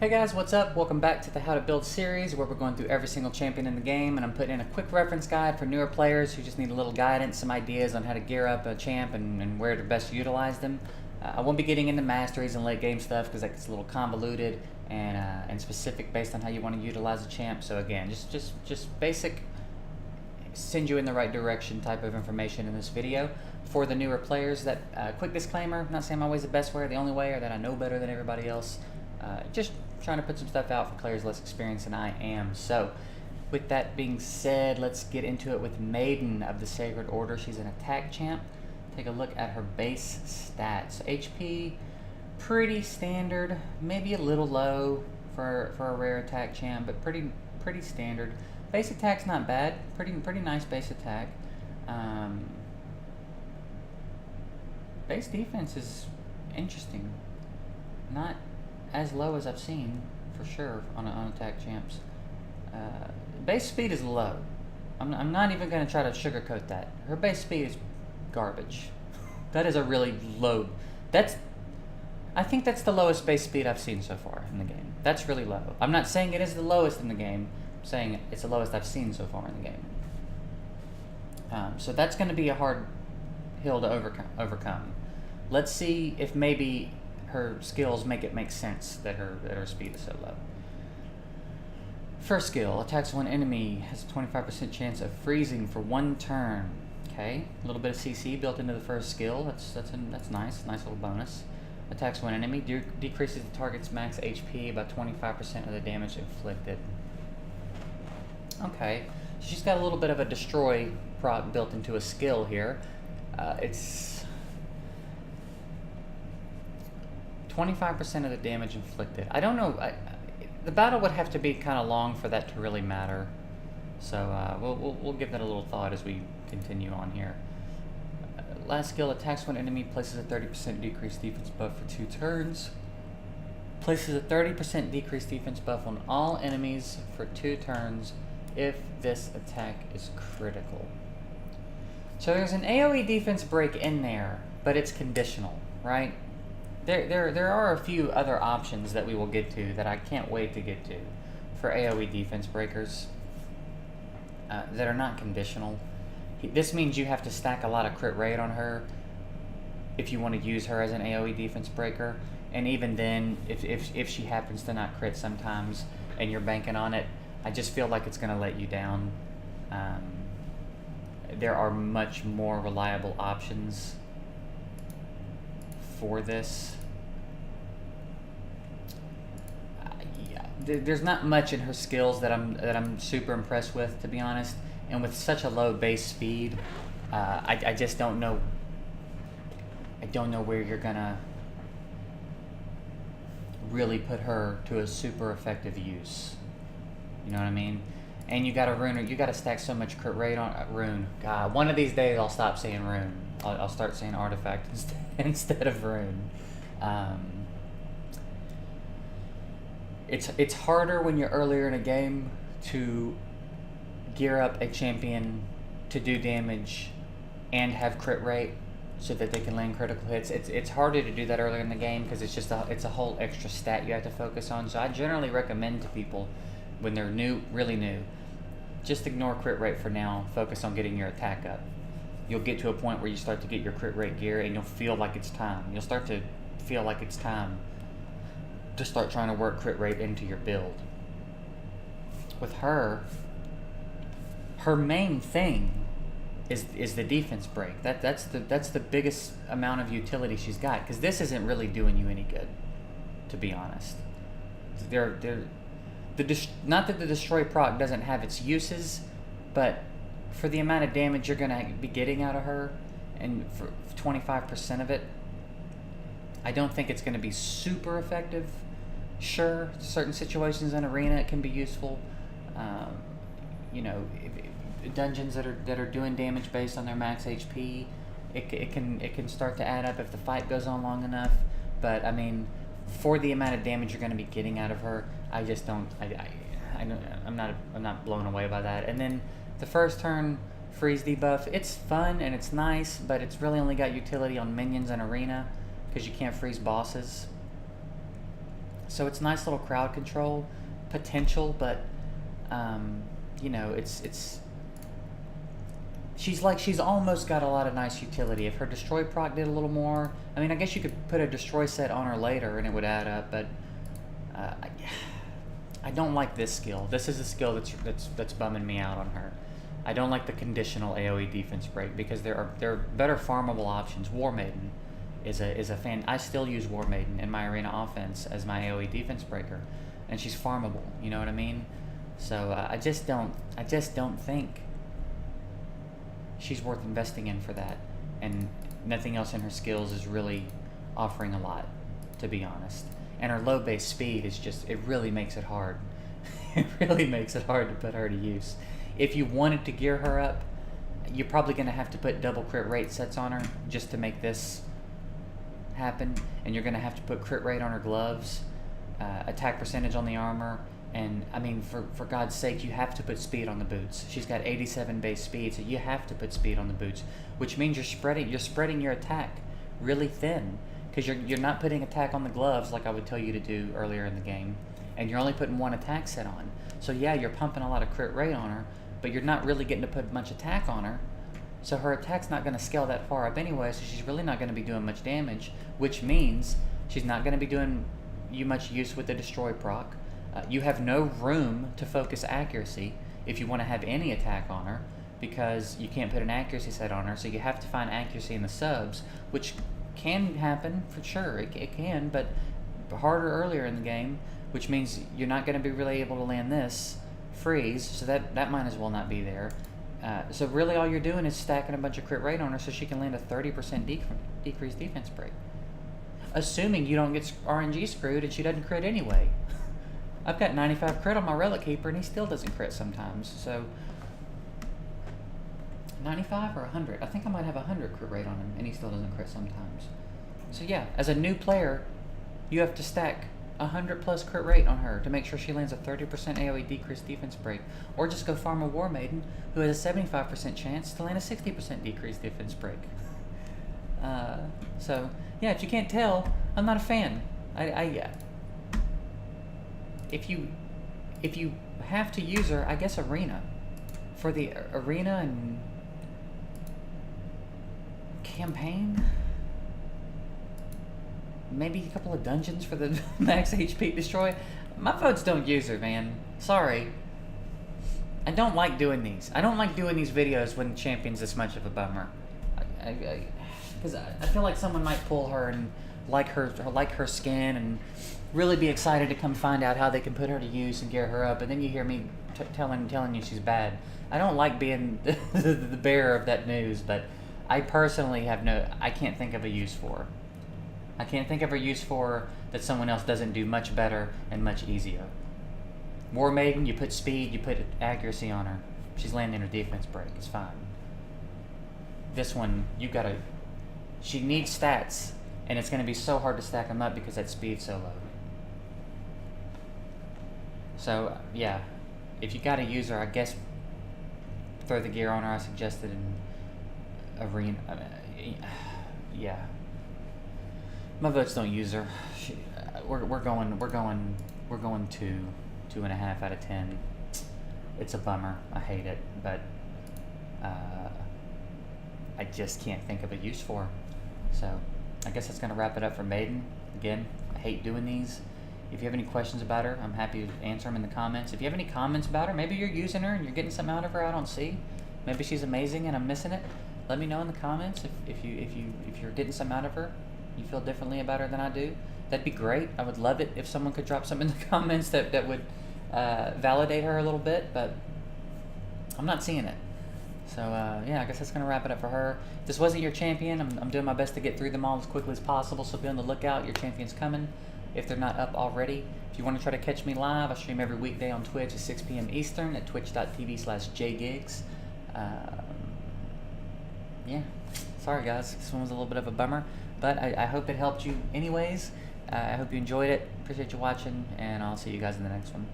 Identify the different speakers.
Speaker 1: Hey guys, what's up? Welcome back to the How to Build series where we're going through every single champion in the game, and I'm putting in a quick reference guide for newer players who just need a little guidance, some ideas on how to gear up a champ and where to best utilize them. I won't be getting into masteries and late game stuff because that gets a little convoluted and specific based on how you want to utilize a champ. So again, just basic, send you in the right direction type of information in this video. For the newer players, that quick disclaimer, I'm not saying my way is the best way or the only way or that I know better than everybody else. Just trying to put some stuff out for players less experienced than I am. So, with that being said, let's get into it with Maiden of the Sacred Order. She's an attack champ. Take a look at her base stats. HP, pretty standard, maybe a little low for a rare attack champ, but pretty standard. Base attack's not bad. Pretty nice base attack. Base defense is interesting. Not as low as I've seen, for sure, on attack champs. Base speed is low. I'm not even going to try to sugarcoat that. Her base speed is garbage. That is a really low... I think that's the lowest base speed I've seen so far in the game. That's really low. I'm not saying it is the lowest in the game. I'm saying it's the lowest I've seen so far in the game. So that's going to be a hard hill to overcome. Let's see if maybe her skills make it make sense that her speed is so low. First skill, attacks one enemy, has a 25% chance of freezing for 1 turn. Okay, a little bit of CC built into the first skill. That's nice little bonus. Attacks one enemy, decreases the target's max HP by 25% of the damage inflicted. Okay, so she's got a little bit of a destroy proc built into a skill here. It's 25% of the damage inflicted. I don't know. The battle would have to be kind of long for that to really matter. So we'll give that a little thought as we continue on here. Last skill, attacks one enemy, places a 30% decreased defense buff for 2 turns. Places a 30% decreased defense buff on all enemies for 2 turns if this attack is critical. So there's an AoE defense break in there, but it's conditional, right? There are a few other options that we will get to that I can't wait to get to for AoE defense breakers that are not conditional. This means you have to stack a lot of crit rate on her if you want to use her as an AoE defense breaker. And even then, if she happens to not crit sometimes and you're banking on it, I just feel like it's going to let you down. There are much more reliable options for this. Yeah, there's not much in her skills that I'm super impressed with, to be honest. And with such a low base speed, I just don't know. I don't know where you're gonna really put her to a super effective use. You know what I mean? And you got a rune, you got to stack so much crit rate on rune. God, one of these days I'll stop saying rune. I'll start saying artifact instead of rune. It's harder when you're earlier in a game to gear up a champion to do damage and have crit rate so that they can land critical hits. It's harder to do that earlier in the game because it's a whole extra stat you have to focus on. So I generally recommend to people when they're new, really new, just ignore crit rate for now. Focus on getting your attack up. You'll get to a point where you start to get your crit rate gear and you'll feel like it's time. You'll start to feel like it's time to start trying to work crit rate into your build. With her main thing is the defense break. That's the biggest amount of utility she's got, because this isn't really doing you any good, to be honest. Not that the destroy proc doesn't have its uses, but for the amount of damage you're going to be getting out of her, and for 25% of it, I don't think it's going to be super effective. Sure, certain situations in arena it can be useful. You know, dungeons that are doing damage based on their max HP, it can start to add up if the fight goes on long enough. But I mean, for the amount of damage you're going to be getting out of her, I just don't. I'm not blown away by that. And then the first turn freeze debuff, it's fun and it's nice, but it's really only got utility on minions and arena because you can't freeze bosses. So it's nice little crowd control potential, but you know, it's she's almost got a lot of nice utility. If her destroy proc did a little more, I mean, I guess you could put a destroy set on her later and it would add up, but I don't like this skill. This is a skill that's bumming me out on her. I don't like the conditional AoE defense break because there are better farmable options. War Maiden is a fan. I still use War Maiden in my arena offense as my AoE defense breaker, and she's farmable. You know what I mean? So I just don't think she's worth investing in for that, and nothing else in her skills is really offering a lot, to be honest. And her low base speed is just, it really makes it hard. It really makes it hard to put her to use. If you wanted to gear her up, you're probably going to have to put double crit rate sets on her just to make this happen, and you're going to have to put crit rate on her gloves, attack percentage on the armor, and I mean, for God's sake, you have to put speed on the boots. She's got 87 base speed, so you have to put speed on the boots, which means you're spreading your attack really thin, because you're not putting attack on the gloves like I would tell you to do earlier in the game, and you're only putting one attack set on. So yeah, you're pumping a lot of crit rate on her, but you're not really getting to put much attack on her. So her attack's not going to scale that far up anyway, so she's really not going to be doing much damage, which means she's not going to be doing you much use with the destroy proc. You have no room to focus accuracy if you want to have any attack on her, because you can't put an accuracy set on her, so you have to find accuracy in the subs, which can happen for sure. It can, but harder earlier in the game, which means you're not going to be really able to land this freeze, so that might as well not be there. So really all you're doing is stacking a bunch of crit rate on her so she can land a 30% decreased defense break. Assuming you don't get RNG screwed and she doesn't crit anyway. I've got 95 crit on my Relic Keeper and he still doesn't crit sometimes, so 95 or 100? I think I might have 100 crit rate on him and he still doesn't crit sometimes. So yeah, as a new player, you have to stack 100 plus crit rate on her to make sure she lands a 30% AoE decreased defense break, or just go farm a War Maiden who has a 75% chance to land a 60% decreased defense break. So yeah, if you can't tell, I'm not a fan. If you have to use her, I guess arena. For the arena and campaign, maybe a couple of dungeons for the max HP destroy. My votes don't use her, man. Sorry. I don't like doing these. I don't like doing these videos when the champion's this much of a bummer. Because I feel like someone might pull her and like her skin and really be excited to come find out how they can put her to use and gear her up, and then you hear me telling you she's bad. I don't like being the bearer of that news, but I personally I can't think of a use for her. I can't think of a use for her that someone else doesn't do much better and much easier. War Maiden, you put speed, you put accuracy on her. She's landing her defense break, it's fine. This one, she needs stats, and it's going to be so hard to stack them up because that speed's so low. So, yeah, if you got to use her, I guess throw the gear on her I suggested in arena. Yeah. My votes don't use her. We're going 2.5 out of 10. It's a bummer. I hate it, but I just can't think of a use for her. So I guess that's gonna wrap it up for Maiden. Again, I hate doing these. If you have any questions about her, I'm happy to answer them in the comments. If you have any comments about her, maybe you're using her and you're getting something out of her I don't see. Maybe she's amazing and I'm missing it. Let me know in the comments if you're getting something out of her. You feel differently about her than I do. That'd be great. I would love it if someone could drop something in the comments that would validate her a little bit, but I'm not seeing it. So yeah, I guess that's gonna wrap it up for her. If this wasn't your champion, I'm doing my best to get through them all as quickly as possible, so be on the lookout. Your champion's coming if they're not up already. If you want to try to catch me live, I stream every weekday on Twitch at 6 p.m. Eastern at twitch.tv/JGigs. Yeah, sorry guys, this one was a little bit of a bummer, but I hope it helped you anyways. I hope you enjoyed it. Appreciate you watching, and I'll see you guys in the next one.